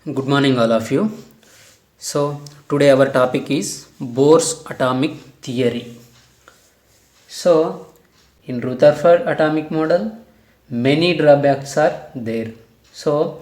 Good morning, all of you. Today our topic is Bohr's atomic theory. In Rutherford atomic model, many drawbacks are there. To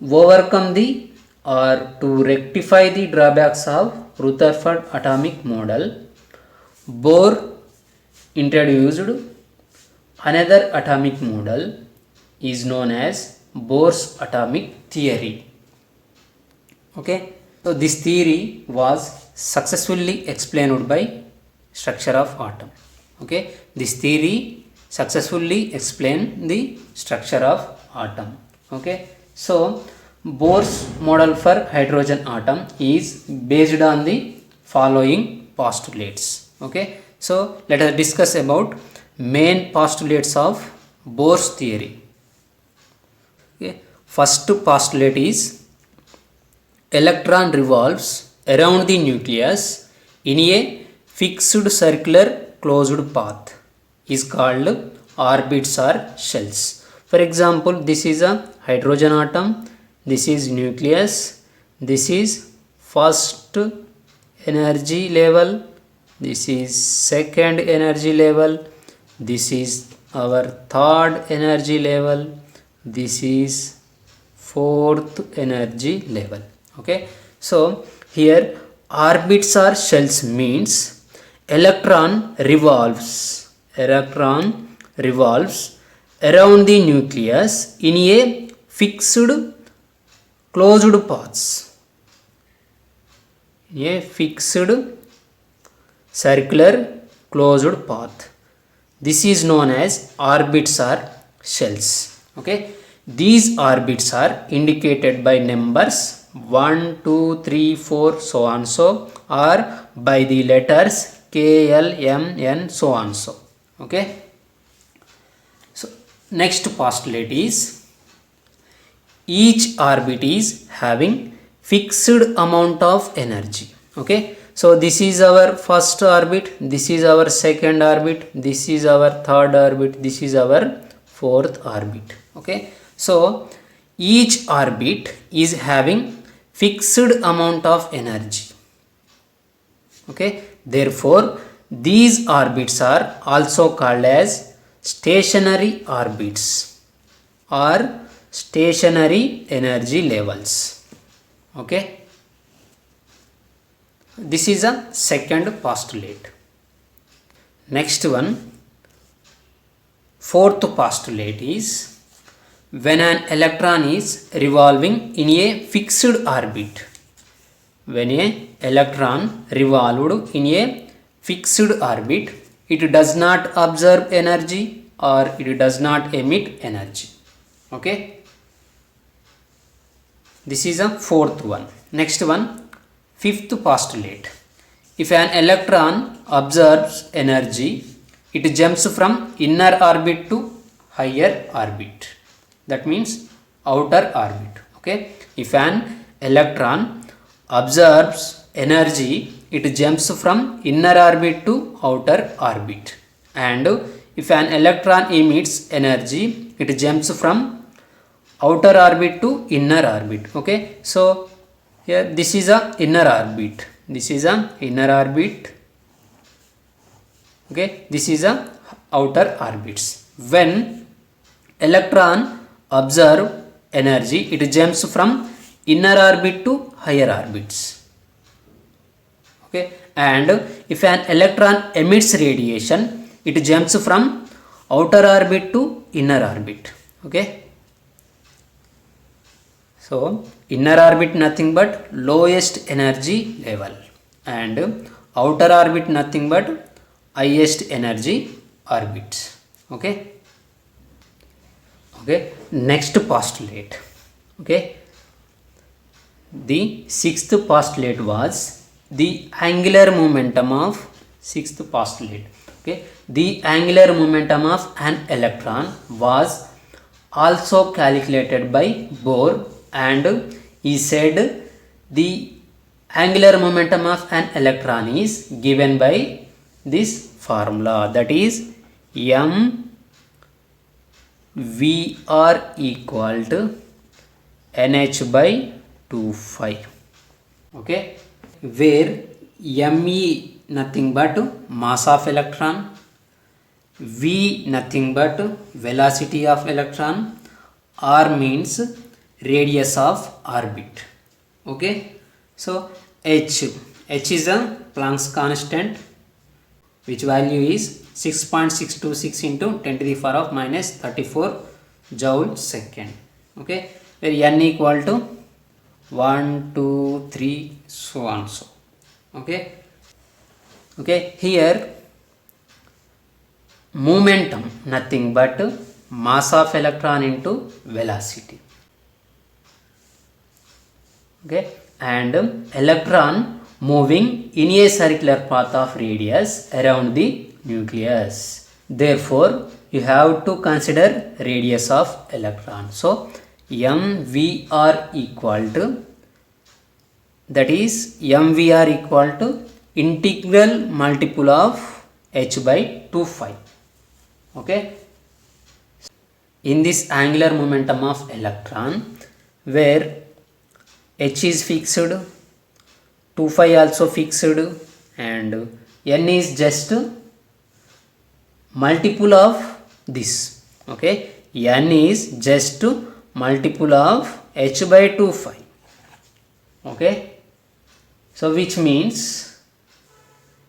overcome to rectify the drawbacks of Rutherford atomic model, Bohr introduced another atomic model is known as Bohr's atomic theory. Okay, so this theory was successfully explained by structure of atom. Okay, this theory successfully explained the structure of atom. Okay, so Bohr's model for hydrogen atom is based on the following postulates. Okay, so let us discuss about main postulates of Bohr's theory. Okay, first postulate is electron revolves around the nucleus in a fixed circular closed path is called orbits or shells. For example, this is a hydrogen atom, this is nucleus, this is first energy level, this is second energy level, this is our third energy level, this is fourth energy level. Okay, so here orbits or shells means electron revolves around the nucleus in a fixed closed paths, in a fixed circular closed path. This is known as orbits or shells. Okay, these orbits are indicated by numbers 1, 2, 3, 4, so on so, or by the letters K, L, M, N, so on so. Okay, so next postulate is each orbit is having fixed amount of energy. Okay, so this is our first orbit, this is our second orbit, this is our third orbit, this is our fourth orbit. Okay, so each orbit is having fixed amount of energy. Okay, therefore these orbits are also called as stationary orbits or stationary energy levels. Okay, this is a second postulate. Next one, fourth postulate is when an electron is revolving in a fixed orbit. When a electron revolved in a fixed orbit, it does not absorb energy or it does not emit energy. Okay, this is a fourth one. Next one, fifth postulate. If an electron absorbs energy, it jumps from inner orbit to higher orbit. That means outer orbit. Okay, if an electron absorbs energy, it jumps from inner orbit to outer orbit, and if an electron emits energy, it jumps from outer orbit to inner orbit. Okay, so here this is a inner orbit, this is a inner orbit. Okay, this is a outer orbits. When electron absorb energy, it jumps from inner orbit to higher orbits. Okay, and if an electron emits radiation, it jumps from outer orbit to inner orbit. Okay, so inner orbit nothing but lowest energy level and outer orbit nothing but highest energy orbits. Okay, okay, next postulate. Okay, the sixth postulate was the angular momentum of sixth postulate. Okay, the angular momentum of an electron was also calculated by Bohr, and he said the angular momentum of an electron is given by this formula, that is m V are equal to nh by 2 phi. Okay, where me nothing but mass of electron, v nothing but velocity of electron, r means radius of orbit. Okay, so h is a Planck's constant, which value is 6.626 into 10 to the power of minus 34 joule second. Okay, where n equal to 1 2 3 so on so. Okay, here momentum nothing but mass of electron into velocity. Okay, and electron moving in a circular path of radius around the nucleus. Therefore, you have to consider radius of electron. So, mvr equal to, that is mvr equal to integral multiple of h by 2 phi. Okay, in this angular momentum of electron, where h is fixed, 2 phi also fixed, and n is just multiple of this. Okay, n is just multiple of h by 2 phi. Okay, so which means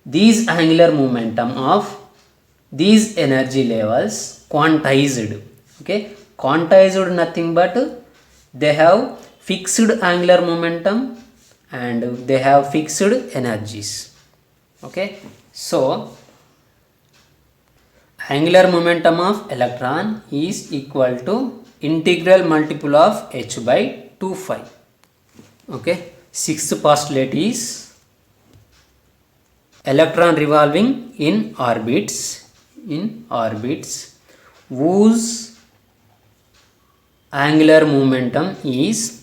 these angular momentum of these energy levels quantized. Okay, quantized nothing but they have fixed angular momentum and they have fixed energies. Okay, so angular momentum of electron is equal to integral multiple of h by 2 phi. Okay, sixth postulate is electron revolving in orbits whose angular momentum is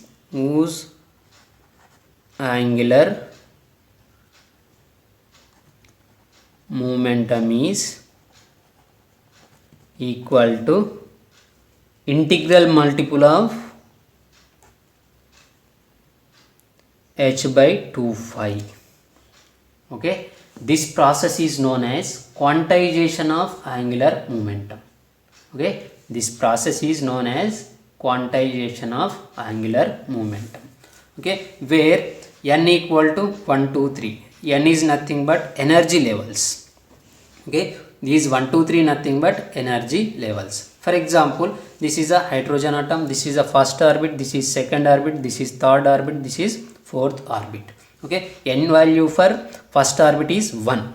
equal to integral multiple of h by 2 phi. Okay, this process is known as quantization of angular momentum. Okay, this process is known as quantization of angular momentum. Okay, where n equal to 1 2 3, n is nothing but energy levels. Okay, these 1 2 3 nothing but energy levels. For example, this is a hydrogen atom, this is a first orbit, this is second orbit, this is third orbit, this is fourth orbit. Okay, n value for first orbit is 1.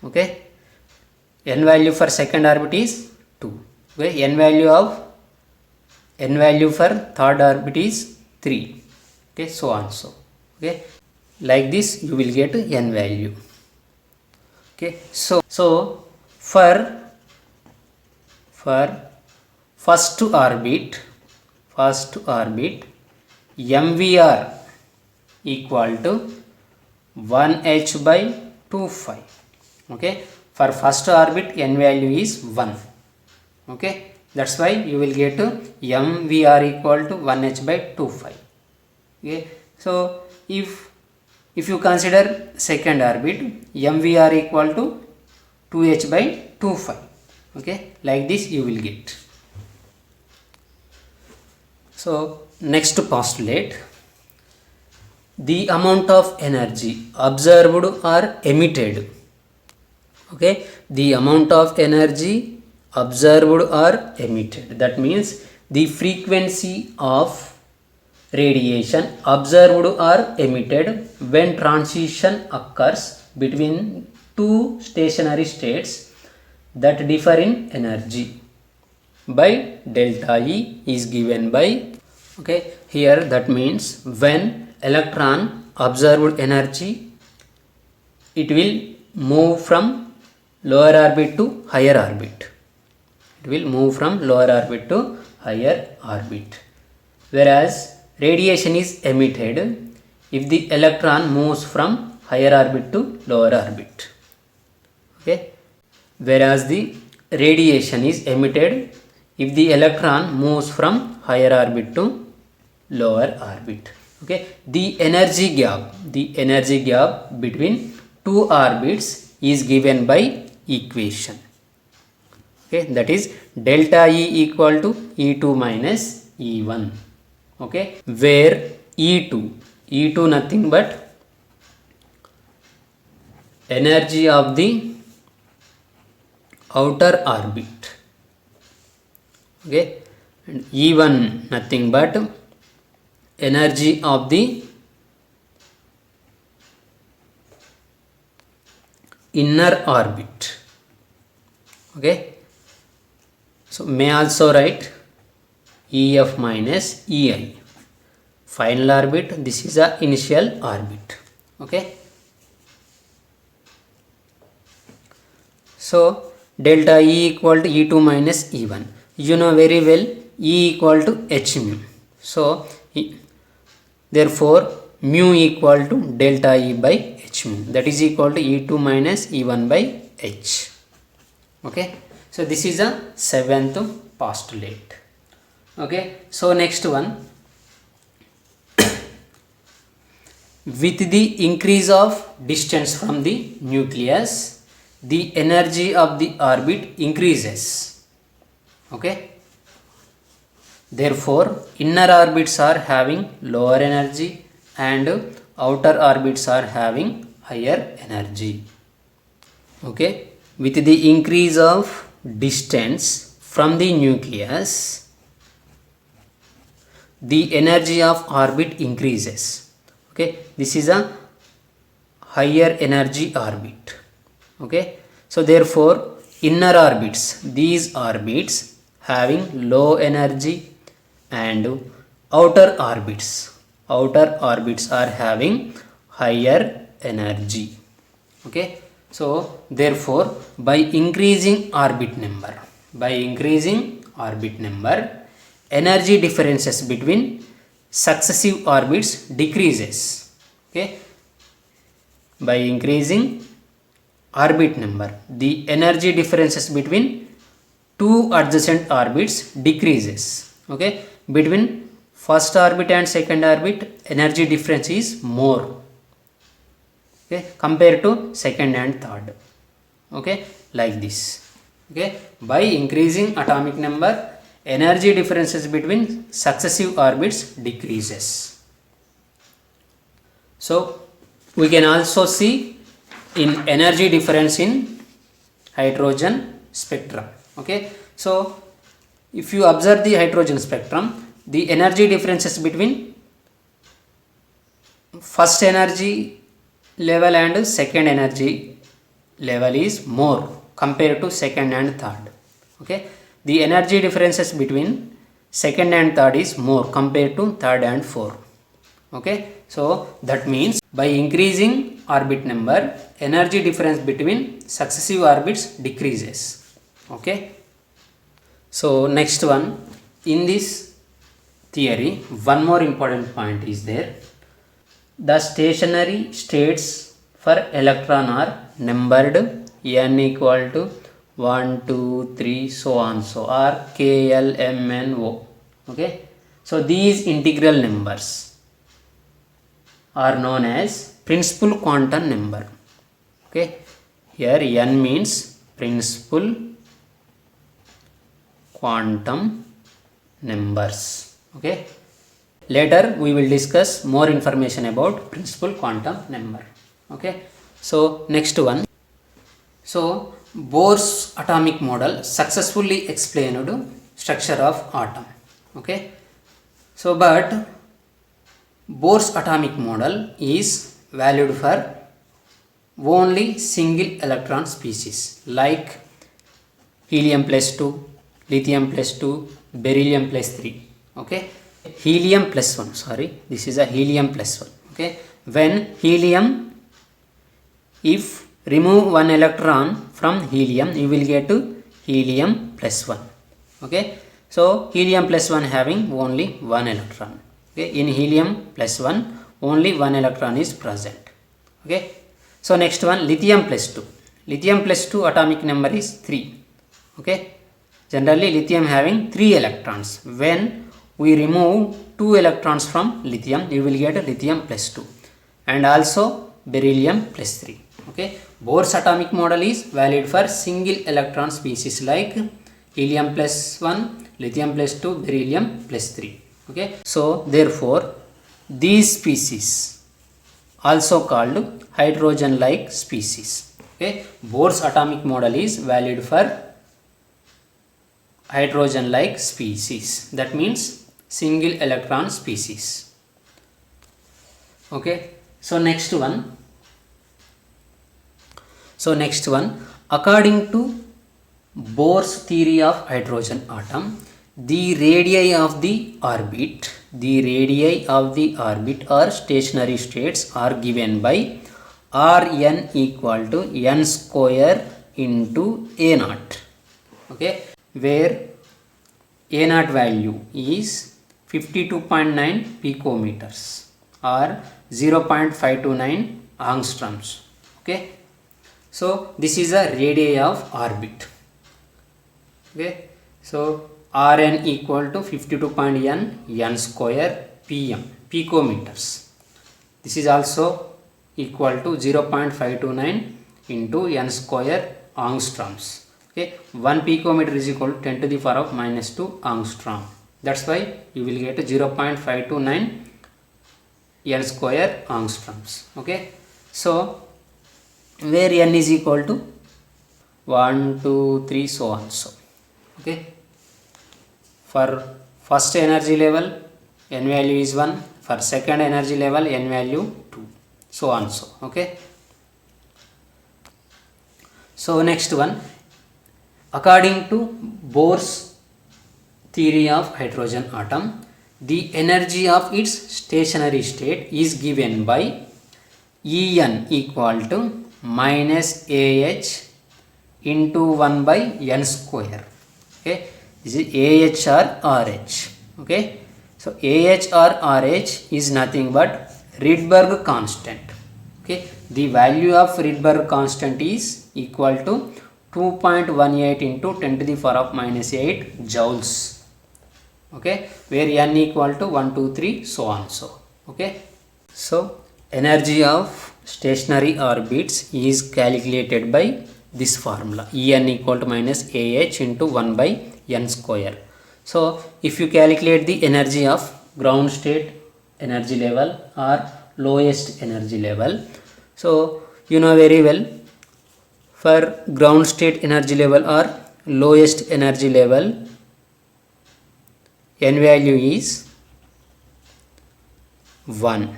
Okay, n value for second orbit is 2. Okay, n value for third orbit is 3. Okay, so on so. Okay, like this you will get n value. Okay, so for first orbit mvr equal to 1h by 2 phi. Okay, for first orbit n value is 1. Okay, that's why you will get mvr equal to 1h by 2 phi. Okay, so if you consider second orbit, mvr equal to 2h by 2 phi. Okay, like this you will get. So next postulate, the amount of energy observed or emitted. Okay, the amount of energy observed or emitted, that means the frequency of radiation observed or emitted when transition occurs between two stationary states that differ in energy by delta E is given by. Okay, here that means when electron observed energy, it will move from lower orbit to higher orbit. It will move from lower orbit to higher orbit. Whereas radiation is emitted if the electron moves from higher orbit to lower orbit. Okay, whereas the radiation is emitted if the electron moves from higher orbit to lower orbit. Okay, the energy gap between two orbits is given by equation. Okay, that is delta E equal to E2 minus E1. Okay, where E2 nothing but energy of the outer orbit. Okay, and E1 nothing but energy of the inner orbit. Okay, so may also write EF minus EI. Final orbit, this is a initial orbit. Okay, so delta E equal to E2 minus E1. You know very well E equal to h mu. So therefore mu equal to delta E by h mu, that is equal to E2 minus E1 by h. Okay, so this is a seventh postulate. Okay, so next one, with the increase of distance from the nucleus, the energy of the orbit increases. Okay, therefore inner orbits are having lower energy and outer orbits are having higher energy. Okay, with the increase of distance from the nucleus, the energy of orbit increases. Okay, this is a higher energy orbit. Okay, so therefore inner orbits, these orbits having low energy, and outer orbits are having higher energy. Okay, so therefore by increasing orbit number, energy differences between successive orbits decreases. Okay, by increasing orbit number, the energy differences between two adjacent orbits decreases. Okay, between first orbit and second orbit, energy difference is more, okay, compared to second and third. Okay, like this. Okay, by increasing atomic number, energy differences between successive orbits decreases. So we can also see in energy difference in hydrogen spectrum. Okay, so if you observe the hydrogen spectrum, the energy differences between first energy level and second energy level is more compared to second and third. Okay, the energy differences between second and third is more compared to third and fourth. Okay, so that means by increasing orbit number, energy difference between successive orbits decreases. Okay, so next one, in this theory one more important point is there. The stationary states for electron are numbered n equal to 1 2 3 so on, so are k l m n o. Okay, so these integral numbers are known as principal quantum number. Okay, here n means principal quantum numbers. Okay, later we will discuss more information about principal quantum number. Okay, so next one, so Bohr's atomic model successfully explained structure of atom. Okay, so but Bohr's atomic model is valued for only single electron species like helium plus 2, lithium plus 2, beryllium plus 3. Okay, helium plus 1, sorry, this is a helium plus 1. Okay, when helium, if remove one electron from helium, you will get to helium plus 1. Okay, so helium plus 1 having only one electron. Okay, in helium plus 1 only one electron is present. Okay, so next one, lithium plus 2. Lithium plus 2 atomic number is 3. Okay, generally lithium having 3 electrons when we remove 2 electrons from lithium, you will get lithium plus 2 and also beryllium plus 3. Okay, Bohr's atomic model is valid for single electron species like helium plus 1, lithium plus 2, beryllium plus 3. Okay, so therefore these species also called hydrogen like species. Okay, Bohr's atomic model is valid for hydrogen like species, that means single electron species. Okay, so next one, according to Bohr's theory of hydrogen atom, the radii of the orbit or stationary states are given by Rn equal to n square into a naught. Okay, where a naught value is 52.9 picometers or 0.529 angstroms. Okay, so this is a radii of orbit. Okay, so Rn equal to 52.n square pm picometers. This is also equal to 0.529 into n square angstroms. Okay, 1 picometer is equal to 10 to the power of minus 2 angstrom. That's why you will get 0.529 n square angstroms. Okay, so where n is equal to 1, 2, 3, so on. So okay, for first energy level n value is 1, for second energy level n value 2, so on. So okay, so next one, according to Bohr's theory of hydrogen atom, the energy of its stationary state is given by En equal to minus Ah into 1 by n square. Okay, this is Ah or Rh. Okay, so Ah or Rh is nothing but Rydberg constant. Okay, the value of Rydberg constant is equal to 2.18 into 10 to the power of minus 8 joules. Okay, where n equal to 1, 2, 3, so on. So okay, so energy of stationary orbits is calculated by this formula, En equal to minus Ah into 1 by n square. So if you calculate the energy of ground state energy level or lowest energy level, so you know very well, for ground state energy level or lowest energy level, n value is 1.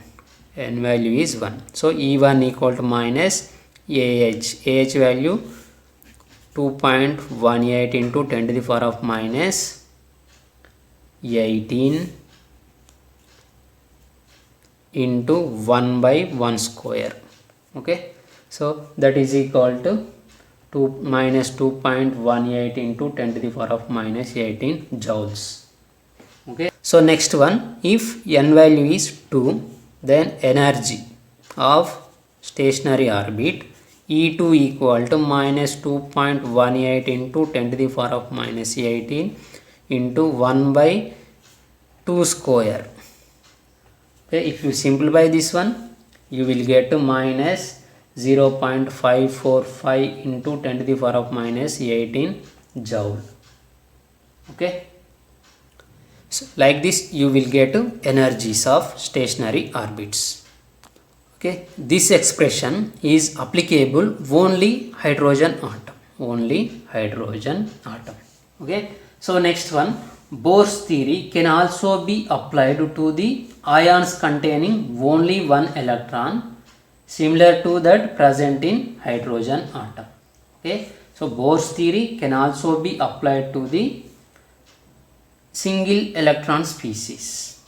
N value is 1. So E1 equal to minus Ah value 2.18 into 10 to the power of minus 18 into 1 by 1 square. Okay, so that is equal to minus 2.18 into 10 to the power of minus 18 joules. Okay, so next one, if n value is 2, then energy of stationary orbit E2 equal to minus 2.18 into 10 to the power of minus 18 into 1 by 2 square. Okay, if you simplify this one, you will get to minus 0.545 into 10 to the power of minus 18 joule. Okay, so like this you will get energies of stationary orbits. Okay, this expression is applicable only hydrogen atom, Okay, so next one, Bohr's theory can also be applied to the ions containing only one electron, similar to that present in hydrogen atom. Okay, so Bohr's theory can also be applied to the single electron species.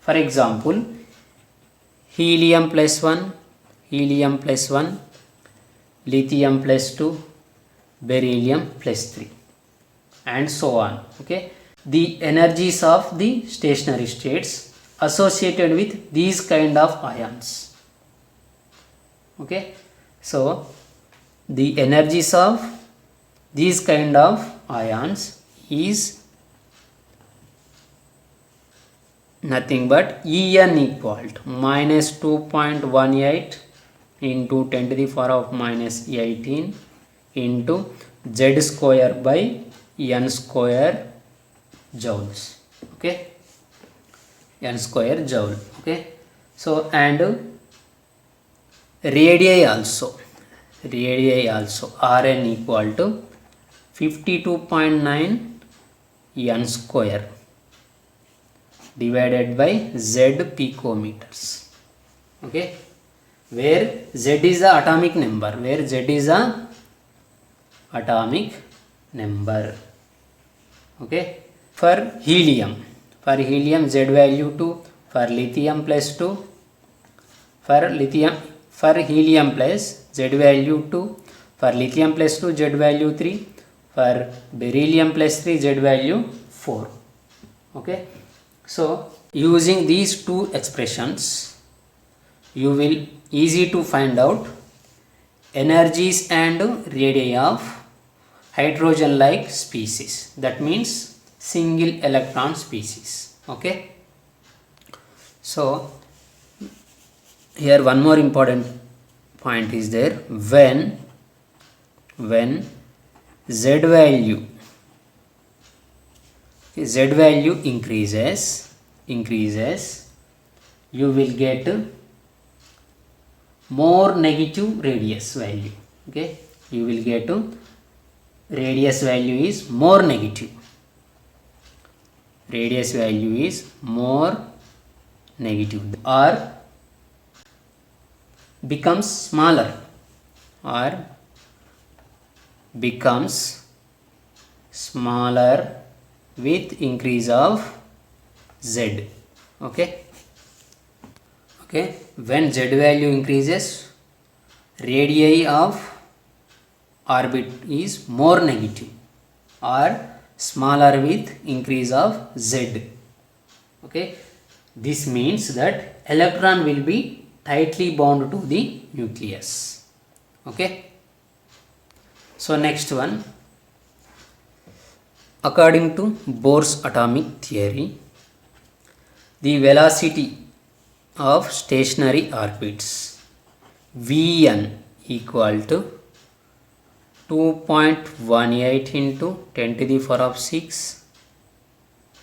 For example, helium plus 1, lithium plus 2, beryllium plus 3, and so on. Okay, the energies of the stationary states associated with these kind of ions. Okay, so the energies of these kind of ions is nothing but En equal to minus 2.18 into 10 to the power of minus 18 into z square by n square joules. Okay, n square joule. Okay, so and radii also Rn equal to 52.9 n square divided by z picometers. Okay, where z is the atomic number, Okay, for helium z value 2, for lithium plus 2, for helium plus z value 2, for lithium plus 2 z value 3, for beryllium plus 3 z value 4. Okay, so using these two expressions you will easy to find out energies and radii of hydrogen like species, that means single electron species. Okay, so here one more important point is there. When z value increases, you will get more negative radius value. Okay, you will get radius value is more negative, or becomes smaller, with increase of z. Okay, when z value increases, radii of orbit is more negative or smaller with increase of z. Okay, this means that electron will be tightly bound to the nucleus. Okay, so next one, according to Bohr's atomic theory, the velocity of stationary orbits Vn equal to 2.18 into 10 to the power of 6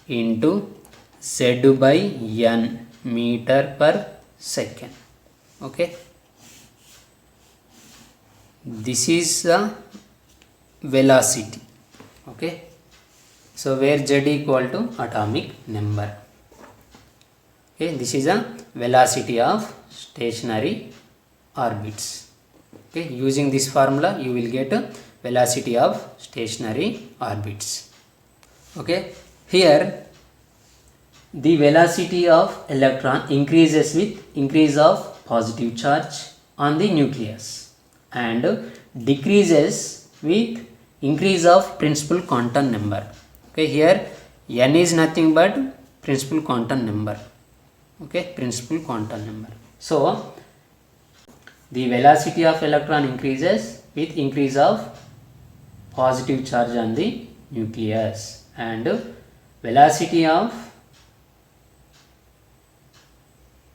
into z by n meter per second. Okay, this is the velocity. Okay, so where z equal to atomic number. Okay, this is a velocity of stationary orbits. Okay, using this formula you will get a velocity of stationary orbits. Okay, here the velocity of electron increases with increase of positive charge on the nucleus and decreases with increase of principal quantum number. Okay, here n is nothing but principal quantum number. Okay, principal quantum number. So the velocity of electron increases with increase of positive charge on the nucleus and velocity of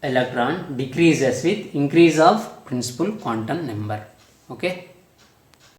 electron decreases with increase of principal quantum number. Okay,